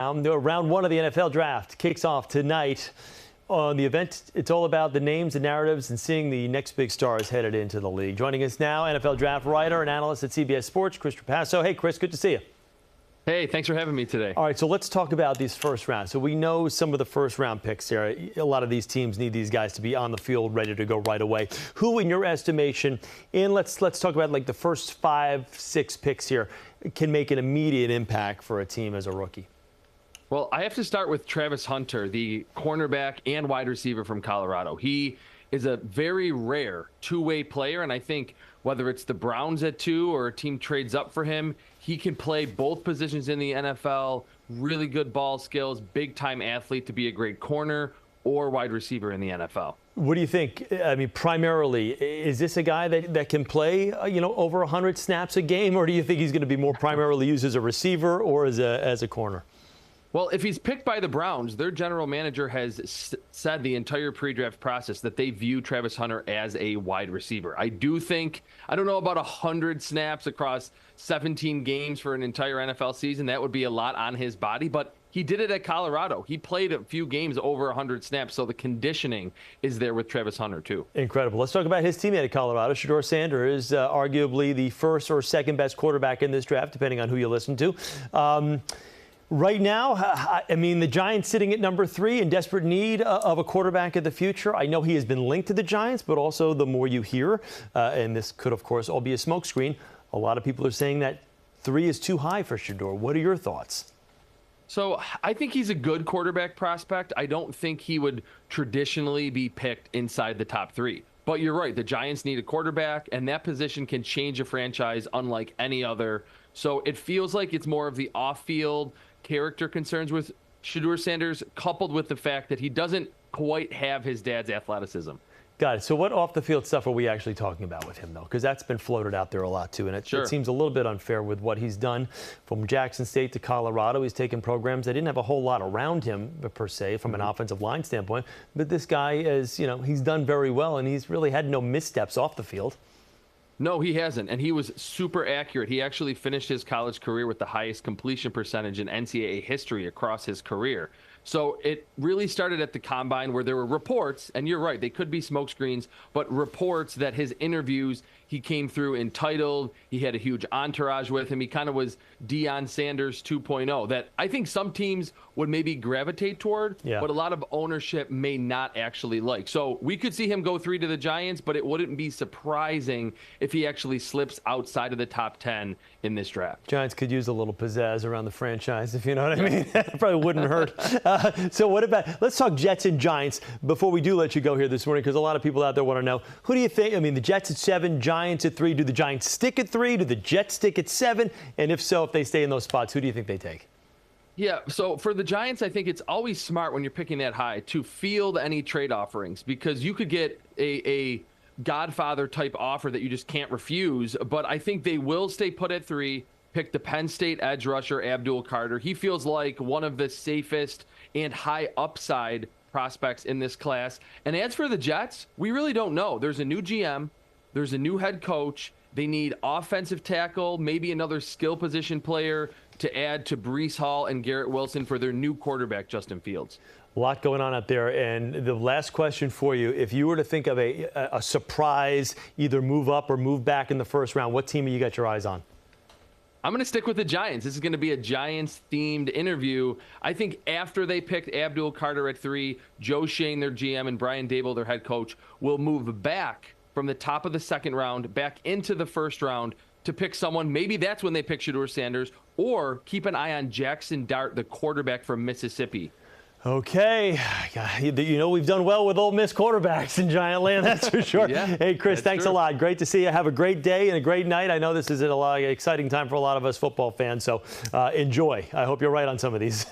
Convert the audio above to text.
Round one of the NFL draft kicks off tonight. On the event, it's all about the names and narratives and seeing the next big stars headed into the league. Joining us now, NFL draft writer and analyst at CBS Sports, Chris Trapasso. Hey, Chris, good to see you. Hey, thanks for having me today. All right, so let's talk about these first rounds. So we know some of the first round picks here. A lot of these teams need these guys to be on the field, ready to go right away. Who, in your estimation, let's talk about like the first 5, 6 picks here, can make an immediate impact for a team as a rookie? Well, I have to start with Travis Hunter, the cornerback and wide receiver from Colorado. He is a very rare two-way player, and I think whether it's the Browns at 2 or a team trades up for him, he can play both positions in the NFL, really good ball skills, big-time athlete to be a great corner or wide receiver in the NFL. What do you think? I mean, primarily, is this a guy that can play, over 100 snaps a game, or do you think he's going to be more primarily used as a receiver or as a corner? Well, if he's picked by the Browns, their general manager has said the entire pre-draft process that they view Travis Hunter as a wide receiver. I don't know about 100 snaps across 17 games for an entire NFL season. That would be a lot on his body, but he did it at Colorado. He played a few games over 100 snaps, so the conditioning is there with Travis Hunter, too. Incredible. Let's talk about his teammate at Colorado. Shador Sanders, arguably the first or second best quarterback in this draft, depending on who you listen to. Right now, I mean, the Giants sitting at number 3 in desperate need of a quarterback of the future. I know he has been linked to the Giants, but also the more you hear, and this could, of course, all be a smokescreen, a lot of people are saying that 3 is too high for Shador. What are your thoughts? So I think he's a good quarterback prospect. I don't think he would traditionally be picked inside the top 3. But you're right, the Giants need a quarterback, and that position can change a franchise unlike any other. So it feels like it's more of the off-field character concerns with Shador Sanders, coupled with the fact that he doesn't quite have his dad's athleticism. Got it. So what off-the-field stuff are we actually talking about with him, though? Because that's been floated out there a lot, too. And it seems a little bit unfair with what he's done from Jackson State to Colorado. He's taken programs that didn't have a whole lot around him, per se, from an offensive line standpoint. But this guy is, he's done very well, and he's really had no missteps off the field. No, he hasn't, and he was super accurate. He actually finished his college career with the highest completion percentage in NCAA history across his career. So it really started at the combine where there were reports, and you're right, they could be smokescreens, but reports that his interviews, he came through entitled, he had a huge entourage with him, he kind of was Deion Sanders 2.0, that I think some teams would maybe gravitate toward, but a lot of ownership may not actually like. So we could see him go 3 to the Giants, but it wouldn't be surprising if he actually slips outside of the top 10 in this draft. Giants could use a little pizzazz around the franchise, if you know what I mean. Probably wouldn't hurt. So what about, let's talk Jets and Giants before we do let you go here this morning, because a lot of people out there want to know, who do you think? I mean, the Jets at 7, Giants at 3. Do the Giants stick at 3? Do the Jets stick at 7? And if so, if they stay in those spots, who do you think they take? Yeah, so for the Giants, I think it's always smart when you're picking that high to field any trade offerings, because you could get a Godfather-type offer that you just can't refuse. But I think they will stay put at 3, pick the Penn State edge rusher, Abdul Carter. He feels like one of the safest and high upside prospects in this class. And as for the Jets, we really don't know. There's a new GM. There's a new head coach. They need offensive tackle, maybe another skill position player to add to Breece Hall and Garrett Wilson for their new quarterback, Justin Fields. A lot going on out there. And the last question for you, if you were to think of a surprise, either move up or move back in the first round, what team have you got your eyes on? I'm going to stick with the Giants. This is going to be a Giants-themed interview. I think after they picked Abdul Carter at 3, Joe Schoen, their GM, and Brian Daboll, their head coach, will move back from the top of the second round back into the first round to pick someone. Maybe that's when they pick Shador Sanders, or keep an eye on Jackson Dart, the quarterback from Mississippi. Okay. We've done well with Ole Miss quarterbacks in Giant Land, that's for sure. Hey, Chris, thanks a lot. Great to see you. Have a great day and a great night. I know this is an exciting time for a lot of us football fans, so enjoy. I hope you're right on some of these.